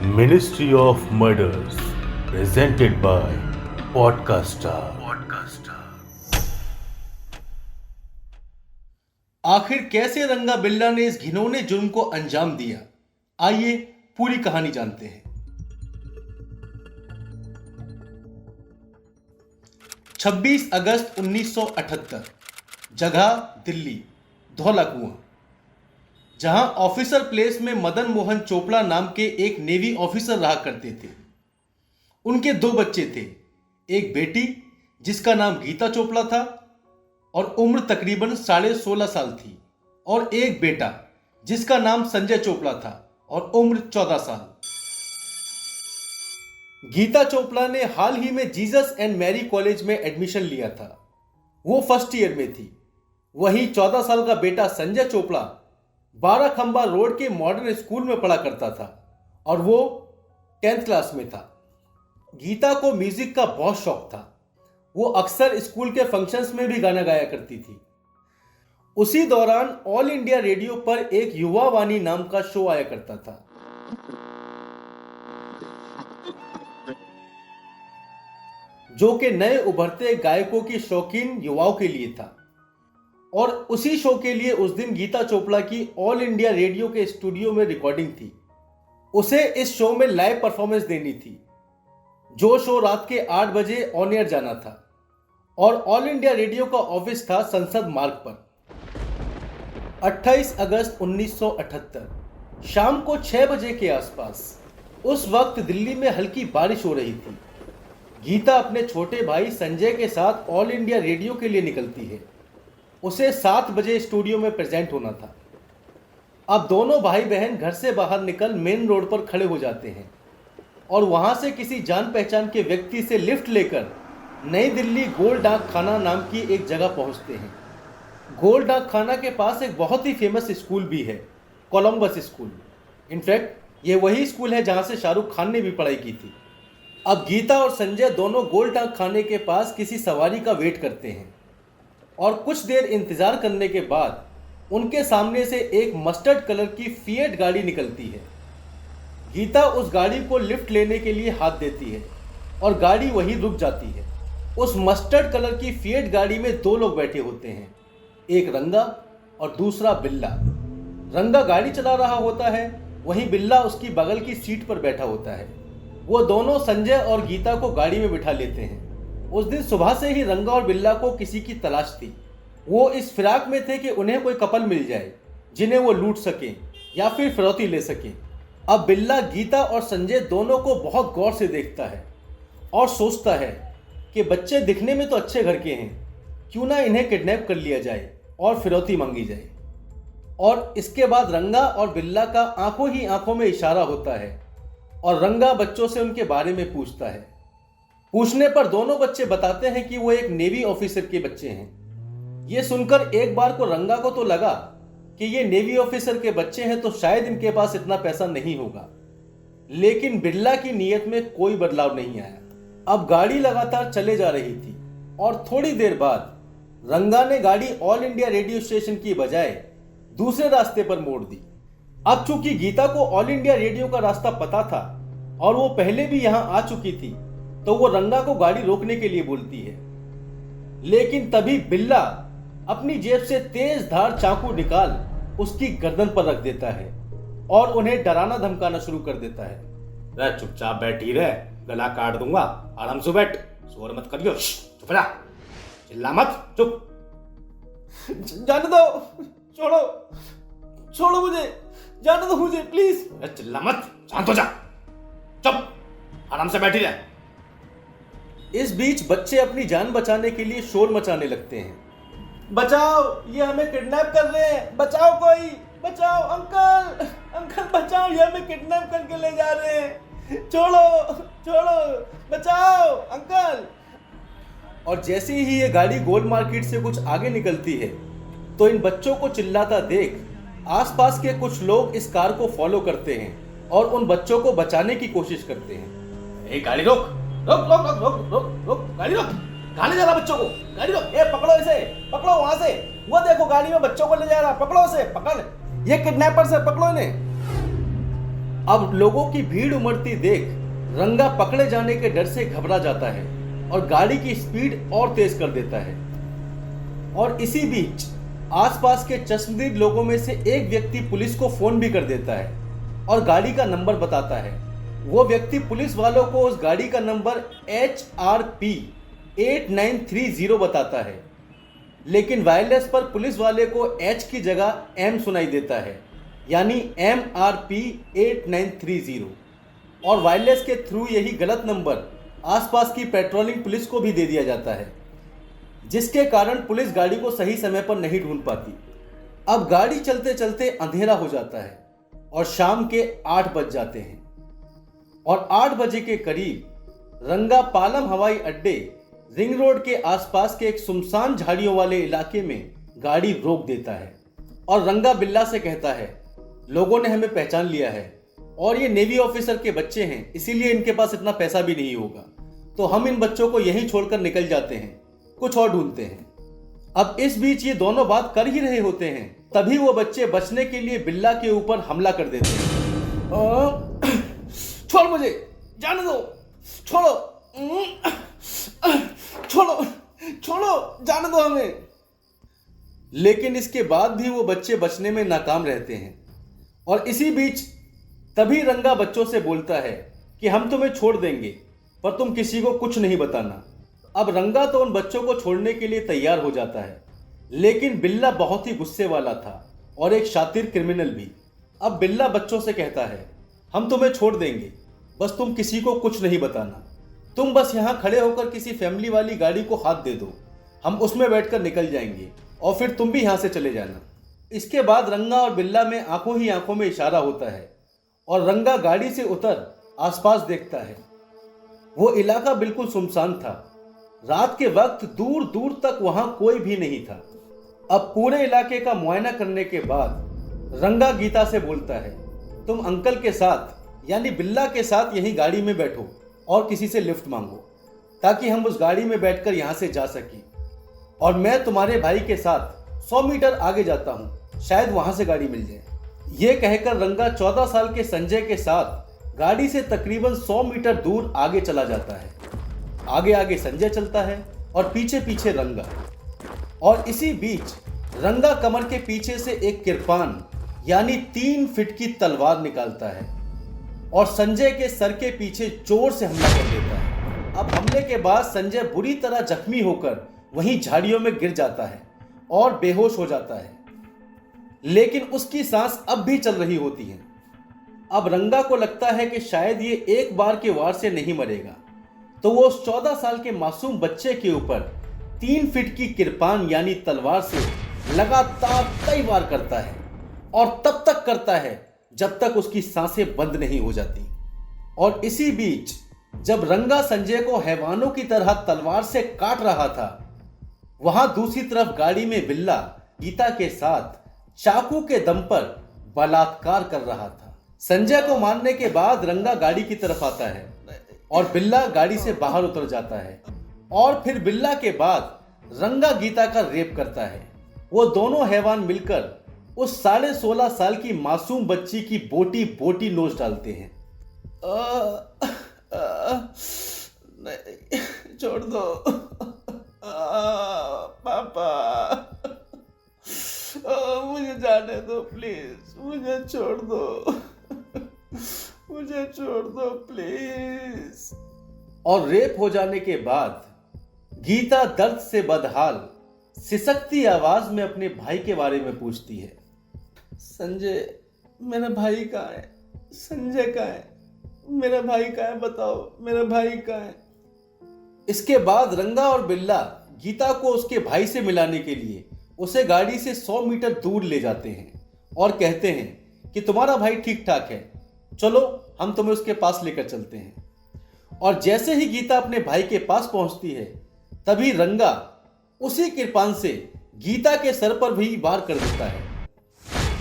Ministry of Murders, presented by Podcaster. आखिर कैसे रंगा बिल्ला ने इस घिनौने जुर्म को अंजाम दिया, आइए पूरी कहानी जानते हैं। 26 अगस्त 1978, जगह दिल्ली, धौला कुआं, जहां ऑफिसर प्लेस में मदन मोहन चोपड़ा नाम के एक नेवी ऑफिसर रहा करते थे। उनके दो बच्चे थे, एक बेटी जिसका नाम गीता चोपड़ा था और उम्र तकरीबन 16.5 साल थी, और एक बेटा जिसका नाम संजय चोपड़ा था और उम्र 14 साल। गीता चोपड़ा ने हाल ही में जीसस एंड मैरी कॉलेज में एडमिशन लिया था। वो फर्स्ट ईयर में थी। वहीं 14 साल का बेटा संजय चोपड़ा 12 खंबा रोड के मॉडर्न स्कूल में पढ़ा करता था और वो 10th क्लास में था। गीता को म्यूजिक का बहुत शौक था। वो अक्सर स्कूल के फंक्शंस में भी गाना गाया करती थी। उसी दौरान ऑल इंडिया रेडियो पर एक युवा वाणी नाम का शो आया करता था, जो कि नए उभरते गायकों की शौकीन युवाओं के लिए था। और उसी शो के लिए उस दिन गीता चोपड़ा की ऑल इंडिया रेडियो के स्टूडियो में रिकॉर्डिंग थी। उसे इस शो में लाइव परफॉर्मेंस देनी थी, जो शो रात के 8 बजे ऑन एयर जाना था, और ऑल इंडिया रेडियो का ऑफिस था संसद मार्ग पर। 28 अगस्त 1978 शाम को 6 बजे के आसपास, उस वक्त दिल्ली में हल्की बारिश हो रही थी। गीता अपने छोटे भाई संजय के साथ ऑल इंडिया रेडियो के लिए निकलती है। उसे 7 बजे स्टूडियो में प्रेजेंट होना था। अब दोनों भाई बहन घर से बाहर निकल मेन रोड पर खड़े हो जाते हैं और वहां से किसी जान पहचान के व्यक्ति से लिफ्ट लेकर नई दिल्ली गोल डाक खाना नाम की एक जगह पहुंचते हैं। गोल डाक खाना के पास एक बहुत ही फेमस स्कूल भी है, कोलंबस स्कूल। इनफैक्ट ये वही स्कूल है जहां से शाहरुख खान ने भी पढ़ाई की थी। अब गीता और संजय दोनों गोल डाक खाने के पास किसी सवारी का वेट करते हैं और कुछ देर इंतजार करने के बाद उनके सामने से एक मस्टर्ड कलर की फिएट गाड़ी निकलती है। गीता उस गाड़ी को लिफ्ट लेने के लिए हाथ देती है और गाड़ी वहीं रुक जाती है। उस मस्टर्ड कलर की फिएट गाड़ी में 2 लोग बैठे होते हैं, एक रंगा और दूसरा बिल्ला। रंगा गाड़ी चला रहा होता है, वहीं बिल्ला उसकी बगल की सीट पर बैठा होता है। वो दोनों संजय और गीता को गाड़ी में बिठा लेते हैं। उस दिन सुबह से ही रंगा और बिल्ला को किसी की तलाश थी। वो इस फिराक में थे कि उन्हें कोई कपल मिल जाए जिन्हें वो लूट सकें या फिर फिरौती ले सकें। अब बिल्ला गीता और संजय दोनों को बहुत गौर से देखता है और सोचता है कि बच्चे दिखने में तो अच्छे घर के हैं, क्यों ना इन्हें किडनैप कर लिया जाए और फिरौती मांगी जाए। और इसके बाद रंगा और बिल्ला का आंखों ही आंखों में इशारा होता है और रंगा बच्चों से उनके बारे में पूछता है। पूछने पर दोनों बच्चे बताते हैं कि वो एक नेवी ऑफिसर के बच्चे हैं। ये सुनकर एक बार को रंगा को तो लगा कि ये नेवी ऑफिसर के बच्चे हैं तो शायद इनके पास इतना पैसा नहीं होगा, लेकिन बिल्ला की नीयत में कोई बदलाव नहीं आया। अब गाड़ी लगातार चले जा रही थी और थोड़ी देर बाद रंगा ने गाड़ी ऑल इंडिया रेडियो स्टेशन की बजाय दूसरे रास्ते पर मोड़ दी। अब चूंकि गीता को ऑल इंडिया रेडियो का रास्ता पता था और वो पहले भी यहां आ चुकी थी, तो वो रंगा को गाड़ी रोकने के लिए बोलती है। लेकिन तभी बिल्ला अपनी जेब से तेज धार चाकू निकाल उसकी गर्दन पर रख देता है और उन्हें डराना धमकाना शुरू कर देता है। रह चुपचाप बैठी रह, गला काट दूंगा, आराम से बैठ, शोर मत करियो, चुप रह, चिल्ला मत, चुप। जाने दो, छोड़ो छोड़ो मुझे, जाने दो मुझे प्लीज। चिल्ला मत, शांत हो जा, चुप, आराम से बैठी रह। इस बीच बच्चे अपनी जान बचाने के लिए शोर मचाने लगते हैं। बचाओ, ये हमें किडनैप कर रहे हैं, बचाओ कोई, बचाओ अंकल, अंकल बचाओ, ये हमें किडनैप करके ले जा रहे हैं, छोड़ो छोड़ो, बचाओ अंकल। और जैसे ही ये गाड़ी गोल मार्केट से कुछ आगे निकलती है, तो इन बच्चों को चिल्लाता देख आसपास के कुछ लोग इस कार को फॉलो करते हैं और उन बच्चों को बचाने की कोशिश करते हैं। ए गाड़ी रोक, रोक रोक रोक रोक रोक रोक, गाड़ी रोक, कहाँ ले जा रहा बच्चों को, गाड़ी रोक, ए पकड़ो इसे, पकड़ो वहां से, वो देखो गाड़ी में बच्चों को ले जा रहा, पकड़ो उसे, पकड़, ये किडनैपर्स है, पकड़ो इन्हें। अब लोगों की भीड़ उमड़ती देख रंगा पकड़े जाने के डर से घबरा जाता है और गाड़ी की स्पीड और तेज कर देता है। और इसी बीच आसपास के चश्मदीद लोगों में से एक व्यक्ति पुलिस को फोन भी कर देता है और गाड़ी का नंबर बताता है। वो व्यक्ति पुलिस वालों को उस गाड़ी का नंबर HRP 8930 बताता है, लेकिन वायरलेस पर पुलिस वाले को H की जगह M सुनाई देता है, यानी MRP 8930। और वायरलेस के थ्रू यही गलत नंबर आसपास की पेट्रोलिंग पुलिस को भी दे दिया जाता है, जिसके कारण पुलिस गाड़ी को सही समय पर नहीं ढूंढ पाती। अब गाड़ी चलते चलते अंधेरा हो जाता है और शाम के 8 बज जाते हैं। और 8 बजे के करीब रंगा पालम हवाई अड्डे रिंग रोड के आसपास के एक सुनसान झाड़ियों वाले इलाके में गाड़ी रोक देता है और रंगा बिल्ला से कहता है, लोगों ने हमें पहचान लिया है और ये नेवी ऑफिसर के बच्चे हैं, इसीलिए इनके पास इतना पैसा भी नहीं होगा, तो हम इन बच्चों को यहीं छोड़कर निकल जाते हैं, कुछ और ढूंढते हैं। अब इस बीच ये दोनों बात कर ही रहे होते हैं, तभी वो बच्चे बचने के लिए बिल्ला के ऊपर हमला कर देते हैं। छोड़ मुझे, जाने दो, छोड़ो, छोड़ो, छोड़ो, जाने दो हमें। लेकिन इसके बाद भी वो बच्चे बचने में नाकाम रहते हैं। और इसी बीच तभी रंगा बच्चों से बोलता है कि हम तुम्हें छोड़ देंगे, पर तुम किसी को कुछ नहीं बताना। अब रंगा तो उन बच्चों को छोड़ने के लिए तैयार हो जाता है, लेकिन बिल्ला बहुत ही गुस्से वाला था और एक शातिर क्रिमिनल भी। अब बिल्ला बच्चों से कहता है, हम तुम्हें छोड़ देंगे, बस तुम किसी को कुछ नहीं बताना। तुम बस यहाँ खड़े होकर किसी फैमिली वाली गाड़ी को हाथ दे दो, हम उसमें बैठकर निकल जाएंगे और फिर तुम भी यहाँ से चले जाना। इसके बाद रंगा और बिल्ला में आंखों ही आंखों में इशारा होता है और रंगा गाड़ी से उतर आसपास देखता है। वो इलाका बिल्कुल सुनसान था। रात के वक्त दूर दूर तक वहां कोई भी नहीं था। अब पूरे इलाके का मुआयना करने के बाद रंगा गीता से बोलता है, तुम अंकल के साथ यानी बिल्ला के साथ यहीं गाड़ी में बैठो और किसी से लिफ्ट मांगो, ताकि हम उस गाड़ी में बैठकर यहाँ से जा सकें। और मैं तुम्हारे भाई के साथ 100 मीटर आगे जाता हूँ, शायद वहाँ से गाड़ी मिल जाए। ये कहकर रंगा 14 साल के संजय के साथ गाड़ी से तकरीबन 100 मीटर दूर आगे चला जाता है। आगे आगे संजय चलता है और पीछे पीछे रंगा। और इसी बीच रंगा कमर के पीछे से एक किरपान यानी 3 फीट की तलवार निकालता है और संजय के सर के पीछे जोर से हमला कर देता है। अब हमले के बाद संजय बुरी तरह जख्मी होकर वहीं झाड़ियों में गिर जाता है और बेहोश हो जाता है, लेकिन उसकी सांस अब भी चल रही होती है। अब रंगा को लगता है कि शायद ये एक बार के वार से नहीं मरेगा, तो वो उस 14 साल के मासूम बच्चे के ऊपर 3 फीट की किरपान यानी तलवार से लगातार कई वार करता है और तब तक करता है जब तक उसकी सांसें बंद नहीं हो जाती। और इसी बीच जब रंगा संजय को हैवानों की तरह तलवार से काट रहा था, वहां दूसरी तरफ गाड़ी में बिल्ला गीता के साथ चाकू के दम पर बलात्कार कर रहा था। संजय को मारने के बाद रंगा गाड़ी की तरफ आता है और बिल्ला गाड़ी से बाहर उतर जाता है। और फिर बिल्ला के बाद रंगा गीता का रेप करता है। वो दोनों हैवान मिलकर उस 16.5 साल की मासूम बच्ची की बोटी बोटी नोच डालते हैं। नहीं, छोड़ दो पापा, मुझे जाने दो प्लीज, मुझे छोड़ दो, मुझे छोड़ दो प्लीज। और रेप हो जाने के बाद गीता दर्द से बदहाल सिसकती आवाज में अपने भाई के बारे में पूछती है, संजय मेरा भाई कहाँ है? संजय कहाँ है? मेरा भाई कहाँ है? बताओ मेरा भाई कहाँ है? इसके बाद रंगा और बिल्ला गीता को उसके भाई से मिलाने के लिए उसे गाड़ी से 100 मीटर दूर ले जाते हैं और कहते हैं कि तुम्हारा भाई ठीक ठाक है, चलो हम तुम्हें उसके पास लेकर चलते हैं। और जैसे ही गीता अपने भाई के पास पहुंचती है, तभी रंगा उसी किरपान से गीता के सर पर भी वार कर देता है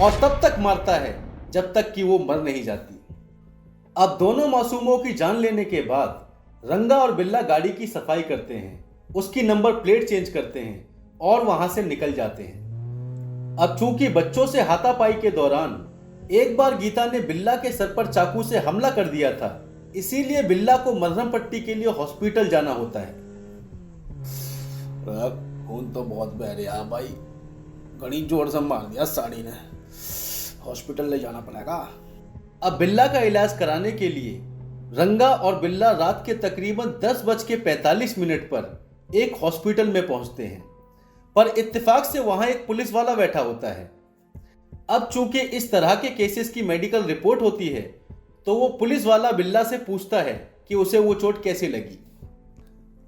और तब तक मारता है जब तक कि वो मर नहीं जाती। अब दोनों मासूमों की जान लेने के बाद रंगा और बिल्ला गाड़ी की सफाई करते हैं, उसकी नंबर प्लेट चेंज करते हैं और वहां से निकल जाते हैं। अब चूंकि बच्चों से हाथापाई के दौरान एक बार गीता ने बिल्ला के सर पर चाकू से हमला कर दिया था, इसीलिए बिल्ला को मरहम पट्टी के लिए हॉस्पिटल जाना होता है। खून तो बहुत बह रहा है भाई, घड़ी जोर से मार दिया साड़ी ने, हॉस्पिटल ले जाना पड़ेगा। अब बिल्ला का इलाज कराने के लिए रंगा और बिल्ला रात के तकरीबन 10:45 पर एक हॉस्पिटल में पहुंचते हैं, पर इत्तेफाक से वहां एक पुलिस वाला बैठा होता है। अब चूंकि इस तरह के केसेस की मेडिकल रिपोर्ट होती है, तो वो पुलिस वाला बिल्ला से पूछता है कि उसे वो चोट कैसे लगी।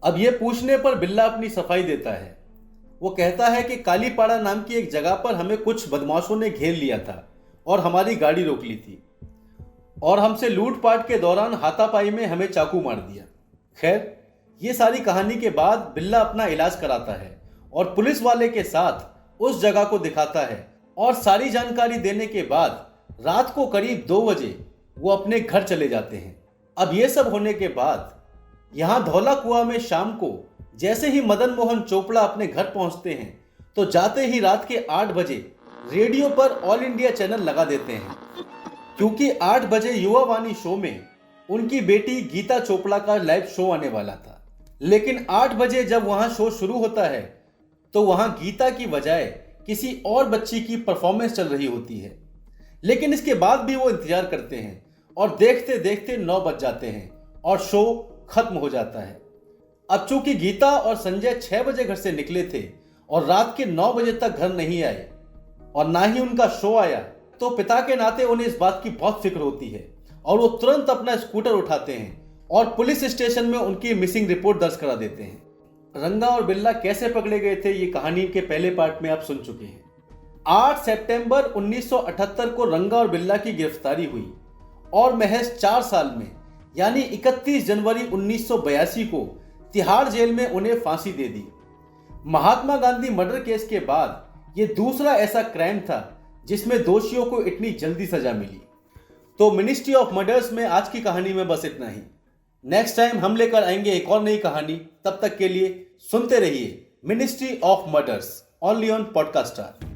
अब ये पूछने पर बिल्ला अपनी सफाई देता है। वो कहता है कि कालीपाड़ा नाम की एक जगह पर हमें कुछ बदमाशों ने घेर लिया था और हमारी गाड़ी रोक ली थी और हमसे लूटपाट के दौरान हाथापाई में हमें चाकू मार दिया। खैर, ये सारी कहानी के बाद बिल्ला अपना इलाज कराता है और पुलिस वाले के साथ उस जगह को दिखाता है और सारी जानकारी देने के बाद रात को करीब 2 बजे वो अपने घर चले जाते हैं। अब ये सब होने के बाद यहाँ धौला कुआं में शाम को जैसे ही मदन मोहन चोपड़ा अपने घर पहुंचते हैं, तो जाते ही रात के 8 बजे रेडियो पर ऑल इंडिया चैनल लगा देते हैं, क्योंकि 8 बजे युवा वाणी शो में उनकी बेटी गीता चोपड़ा का लाइव शो आने वाला था। लेकिन 8 बजे जब वहां शो शुरू होता है, तो वहां गीता की बजाय किसी और बच्ची की परफॉर्मेंस चल रही होती है। लेकिन इसके बाद भी वो इंतजार करते हैं और देखते देखते 9 बज जाते हैं और शो खत्म हो जाता है। अब चूंकि गीता और संजय 6 बजे घर से निकले थे और रात के 9 बजे तक घर नहीं आए और ना ही उनका शो आया, तो पिता के नाते उन्हें इस बात की बहुत फिक्र होती है और वो तुरंत अपना स्कूटर उठाते हैं और पुलिस स्टेशन में उनकी मिसिंग रिपोर्ट दर्ज करा देते हैं। रंगा और बिल्ला कैसे पकड़े गए थे, ये कहानी के पहले पार्ट में आप सुन चुके हैं। 8 सितंबर 1978 को रंगा और बिल्ला की गिरफ्तारी हुई और महज 4 साल में यानी 31 जनवरी 1982 को तिहाड़ जेल में उन्हें फांसी दे दी। महात्मा गांधी मर्डर केस के बाद यह दूसरा ऐसा क्राइम था जिसमें दोषियों को इतनी जल्दी सजा मिली। तो मिनिस्ट्री ऑफ मर्डर्स में आज की कहानी में बस इतना ही। नेक्स्ट टाइम हम लेकर आएंगे एक और नई कहानी। तब तक के लिए सुनते रहिए ministry of murders only on podcaster.